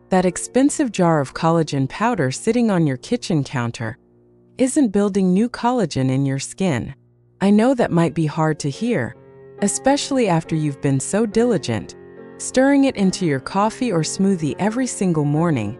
That expensive jar of collagen powder sitting on your kitchen counter isn't building new collagen in your skin. I know that might be hard to hear, especially after you've been so diligent, stirring it into your coffee or smoothie every single morning,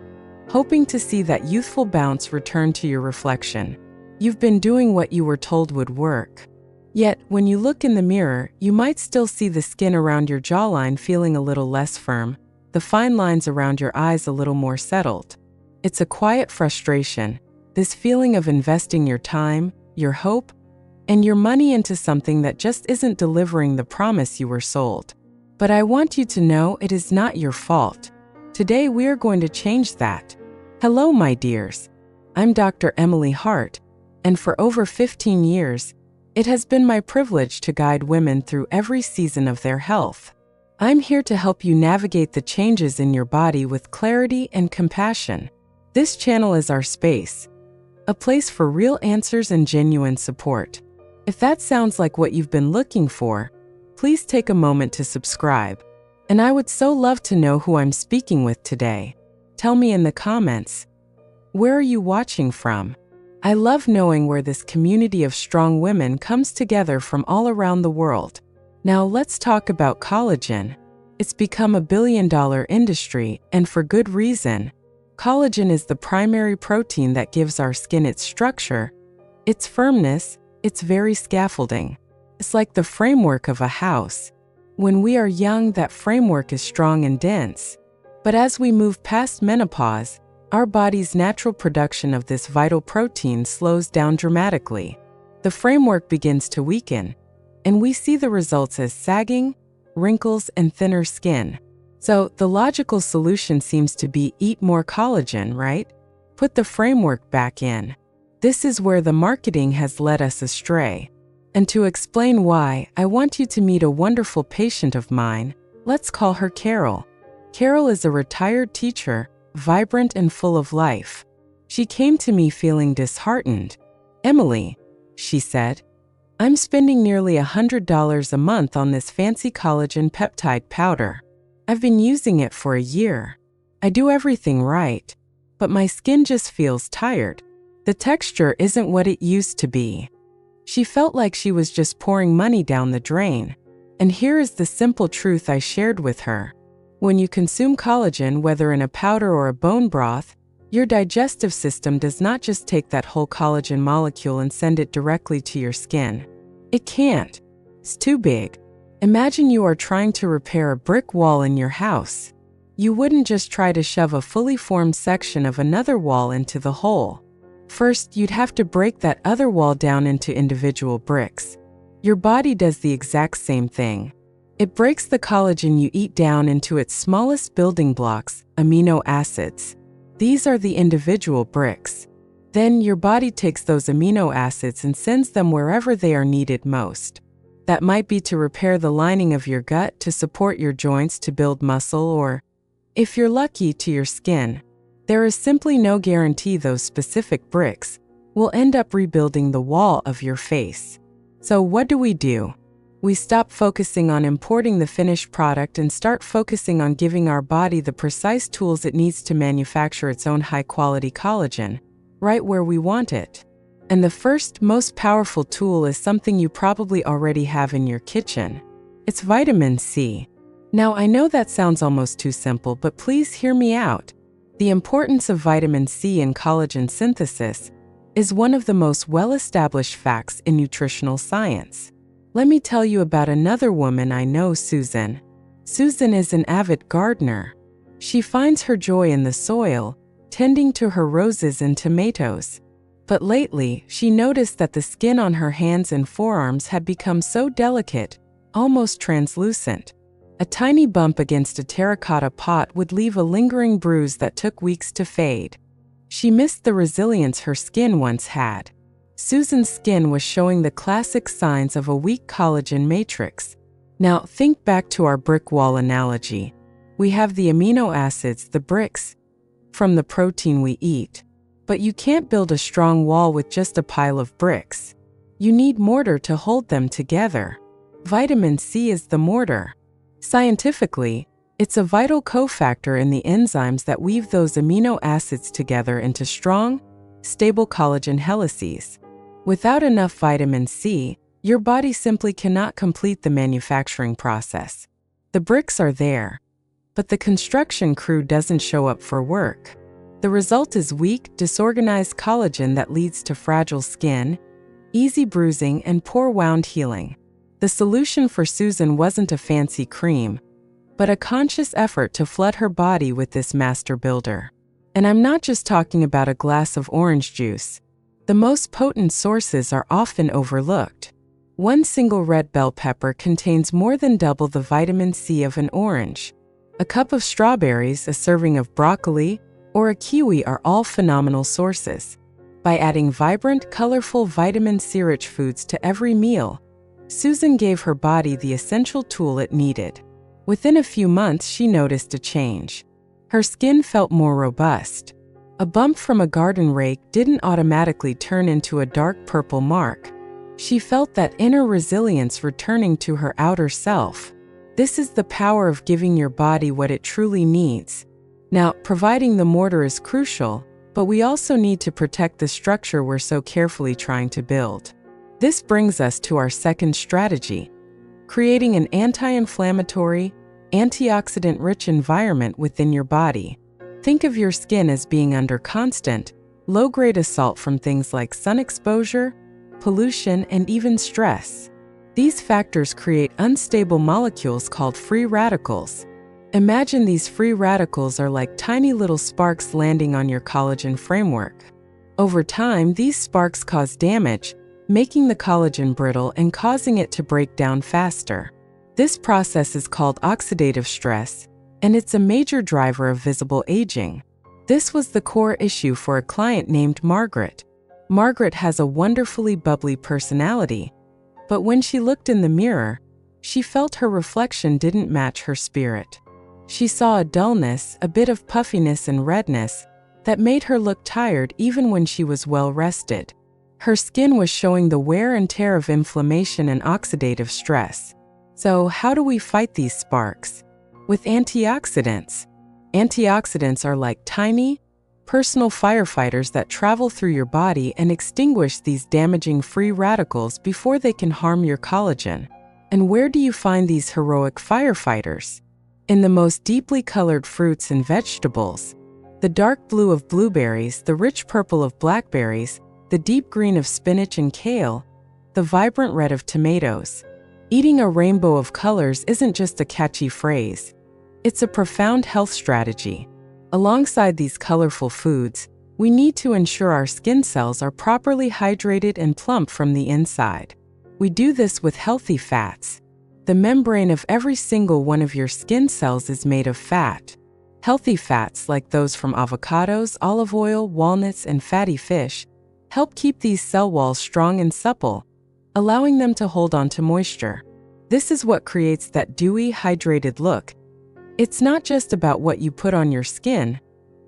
hoping to see that youthful bounce return to your reflection. You've been doing what you were told would work. Yet, when you look in the mirror, you might still see the skin around your jawline feeling a little less firm, the fine lines around your eyes a little more settled. It's a quiet frustration, this feeling of investing your time, your hope, and your money into something that just isn't delivering the promise you were sold. But I want you to know it is not your fault. Today we are going to change that. Hello, my dears. I'm Dr. Emily Hart, and for over 15 years, it has been my privilege to guide women through every season of their health. I'm here to help you navigate the changes in your body with clarity and compassion. This channel is our space, a place for real answers and genuine support. If that sounds like what you've been looking for, please take a moment to subscribe. And I would so love to know who I'm speaking with today. Tell me in the comments. Where are you watching from? I love knowing where this community of strong women comes together from all around the world. Now let's talk about collagen. It's become a billion-dollar industry, and for good reason. Collagen is the primary protein that gives our skin its structure, its firmness, its very scaffolding. It's like the framework of a house. When we are young, that framework is strong and dense. But as we move past menopause, our body's natural production of this vital protein slows down dramatically. The framework begins to weaken, and we see the results as sagging, wrinkles, and thinner skin. So the logical solution seems to be eat more collagen, right? Put the framework back in. This is where the marketing has led us astray. And to explain why, I want you to meet a wonderful patient of mine. Let's call her Carol. Carol is a retired teacher, vibrant and full of life. She came to me feeling disheartened. "Emily," she said, "I'm spending nearly $100 a month on this fancy collagen peptide powder. I've been using it for a year. I do everything right, but my skin just feels tired. The texture isn't what it used to be." She felt like she was just pouring money down the drain. And here is the simple truth I shared with her. When you consume collagen, whether in a powder or a bone broth, your digestive system does not just take that whole collagen molecule and send it directly to your skin. It can't. It's too big. Imagine you are trying to repair a brick wall in your house. You wouldn't just try to shove a fully formed section of another wall into the hole. First, you'd have to break that other wall down into individual bricks. Your body does the exact same thing. It breaks the collagen you eat down into its smallest building blocks, amino acids. These are the individual bricks. Then your body takes those amino acids and sends them wherever they are needed most. That might be to repair the lining of your gut, to support your joints, to build muscle, or, if you're lucky, to your skin. There is simply no guarantee those specific bricks will end up rebuilding the wall of your face. So what do? We stop focusing on importing the finished product and start focusing on giving our body the precise tools it needs to manufacture its own high-quality collagen, right where we want it. And the first, most powerful tool is something you probably already have in your kitchen. It's vitamin C. Now, I know that sounds almost too simple, but please hear me out. The importance of vitamin C in collagen synthesis is one of the most well-established facts in nutritional science. Let me tell you about another woman I know, Susan. Susan is an avid gardener. She finds her joy in the soil, tending to her roses and tomatoes. But lately, she noticed that the skin on her hands and forearms had become so delicate, almost translucent. A tiny bump against a terracotta pot would leave a lingering bruise that took weeks to fade. She missed the resilience her skin once had. Susan's skin was showing the classic signs of a weak collagen matrix. Now, think back to our brick wall analogy. We have the amino acids, the bricks, from the protein we eat. But you can't build a strong wall with just a pile of bricks. You need mortar to hold them together. Vitamin C is the mortar. Scientifically, It's a vital cofactor in the enzymes that weave those amino acids together into strong, stable collagen helices. Without enough vitamin C, your body simply cannot complete the manufacturing process. The bricks are there, but the construction crew doesn't show up for work. The result is weak, disorganized collagen that leads to fragile skin, easy bruising, and poor wound healing. The solution for Susan wasn't a fancy cream, but a conscious effort to flood her body with this master builder. And I'm not just talking about a glass of orange juice. The most potent sources are often overlooked. One single red bell pepper contains more than double the vitamin C of an orange. A cup of strawberries, a serving of broccoli, or a kiwi are all phenomenal sources. By adding vibrant, colorful, vitamin C-rich foods to every meal, Susan gave her body the essential tool it needed. Within a few months, she noticed a change. Her skin felt more robust. A bump from a garden rake didn't automatically turn into a dark purple mark. She felt that inner resilience returning to her outer self. This is the power of giving your body what it truly needs. Now, providing the mortar is crucial, but we also need to protect the structure we're so carefully trying to build. This brings us to our second strategy: creating an anti-inflammatory, antioxidant-rich environment within your body. Think of your skin as being under constant, low-grade assault from things like sun exposure, pollution, and even stress. These factors create unstable molecules called free radicals. Imagine these free radicals are like tiny little sparks landing on your collagen framework. Over time, these sparks cause damage, making the collagen brittle and causing it to break down faster. This process is called oxidative stress, and it's a major driver of visible aging. This was the core issue for a client named Margaret. Margaret has a wonderfully bubbly personality, but when she looked in the mirror, she felt her reflection didn't match her spirit. She saw a dullness, a bit of puffiness and redness, that made her look tired even when she was well rested. Her skin was showing the wear and tear of inflammation and oxidative stress. So, how do we fight these sparks? With antioxidants. Antioxidants are like tiny, personal firefighters that travel through your body and extinguish these damaging free radicals before they can harm your collagen. And where do you find these heroic firefighters? In the most deeply colored fruits and vegetables. The dark blue of blueberries, the rich purple of blackberries, the deep green of spinach and kale, the vibrant red of tomatoes. Eating a rainbow of colors isn't just a catchy phrase. It's a profound health strategy. Alongside these colorful foods, we need to ensure our skin cells are properly hydrated and plump from the inside. We do this with healthy fats. The membrane of every single one of your skin cells is made of fat. Healthy fats like those from avocados, olive oil, walnuts, and fatty fish help keep these cell walls strong and supple, allowing them to hold on to moisture. This is what creates that dewy, hydrated look. It's not just about what you put on your skin,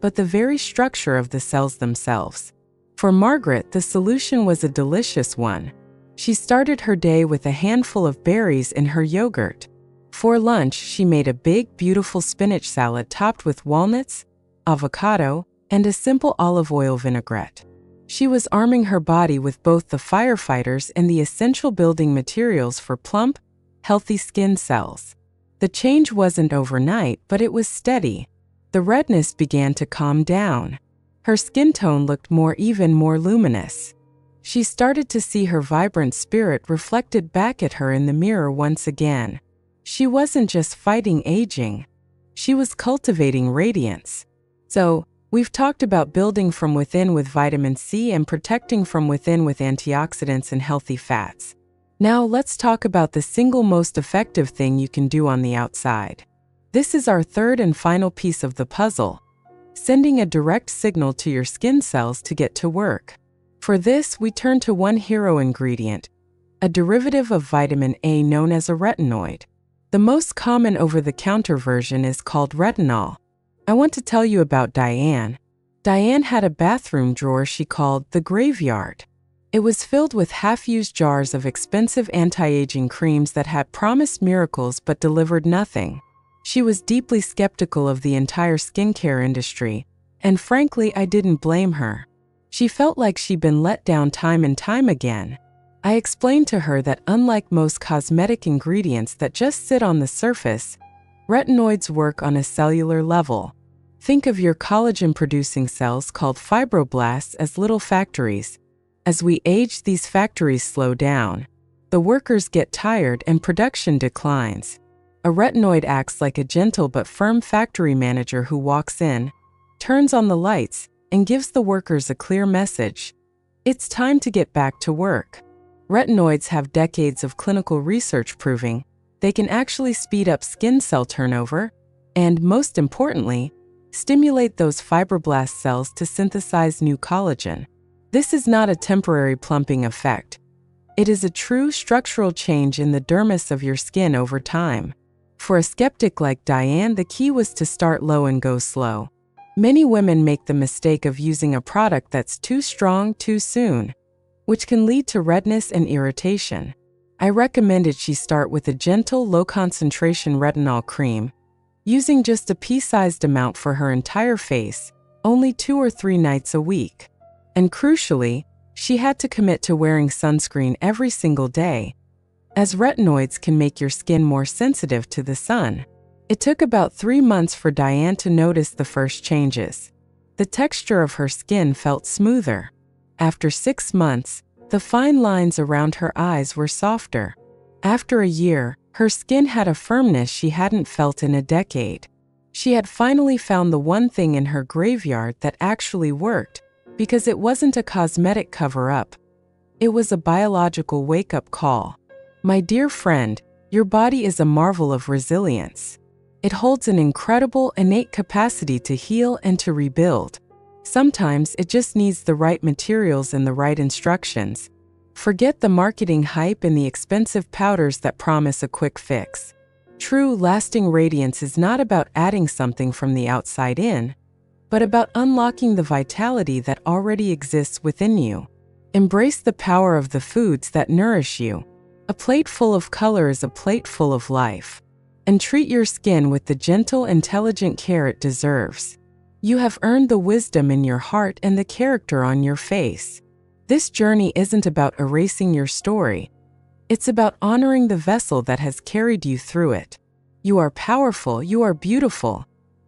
but the very structure of the cells themselves. For Margaret, the solution was a delicious one. She started her day with a handful of berries in her yogurt. For lunch, she made a big, beautiful spinach salad topped with walnuts, avocado, and a simple olive oil vinaigrette. She was arming her body with both the firefighters and the essential building materials for plump, healthy skin cells. The change wasn't overnight, but it was steady. The redness began to calm down. Her skin tone looked more even, more luminous. She started to see her vibrant spirit reflected back at her in the mirror once again. She wasn't just fighting aging. She was cultivating radiance. So, we've talked about building from within with vitamin C and protecting from within with antioxidants and healthy fats. Now let's talk about the single most effective thing you can do on the outside. This is our third and final piece of the puzzle: sending a direct signal to your skin cells to get to work. For this, we turn to one hero ingredient, a derivative of vitamin A known as a retinoid. The most common over-the-counter version is called retinol. I want to tell you about Diane. Diane had a bathroom drawer she called the graveyard. It was filled with half-used jars of expensive anti-aging creams that had promised miracles but delivered nothing. She was deeply skeptical of the entire skincare industry, and frankly, I didn't blame her. She felt like she'd been let down time and time again. I explained to her that unlike most cosmetic ingredients that just sit on the surface, retinoids work on a cellular level. Think of your collagen-producing cells called fibroblasts as little factories. As we age, these factories slow down. The workers get tired and production declines. A retinoid acts like a gentle but firm factory manager who walks in, turns on the lights, and gives the workers a clear message. It's time to get back to work. Retinoids have decades of clinical research proving they can actually speed up skin cell turnover and, most importantly, stimulate those fibroblast cells to synthesize new collagen. This is not a temporary plumping effect. It is a true structural change in the dermis of your skin over time. For a skeptic like Diane, the key was to start low and go slow. Many women make the mistake of using a product that's too strong too soon, which can lead to redness and irritation. I recommended she start with a gentle, low-concentration retinol cream, using just a pea-sized amount for her entire face, only 2 or 3 nights a week. And crucially, she had to commit to wearing sunscreen every single day, as retinoids can make your skin more sensitive to the sun. It took about 3 months for Diane to notice the first changes. The texture of her skin felt smoother. After 6 months, the fine lines around her eyes were softer. After a year, her skin had a firmness she hadn't felt in a decade. She had finally found the one thing in her graveyard that actually worked, because it wasn't a cosmetic cover-up. It was a biological wake-up call. My dear friend, your body is a marvel of resilience. It holds an incredible innate capacity to heal and to rebuild. Sometimes it just needs the right materials and the right instructions. Forget the marketing hype and the expensive powders that promise a quick fix. True, lasting radiance is not about adding something from the outside in, but about unlocking the vitality that already exists within you. Embrace the power of the foods that nourish you. A plate full of color is a plate full of life. And treat your skin with the gentle, intelligent care it deserves. You have earned the wisdom in your heart and the character on your face. This journey isn't about erasing your story. It's about honoring the vessel that has carried you through it. You are powerful, you are beautiful,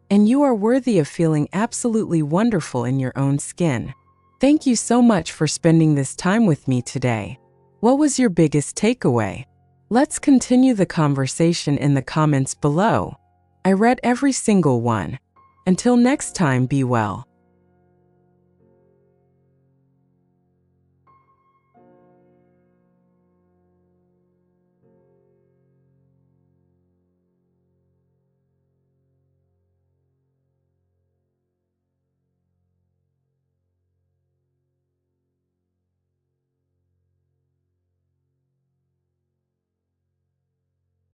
and you are worthy of feeling absolutely wonderful in your own skin. Thank you so much for spending this time with me today. What was your biggest takeaway? Let's continue the conversation in the comments below. I read every single one. Until next time, be well.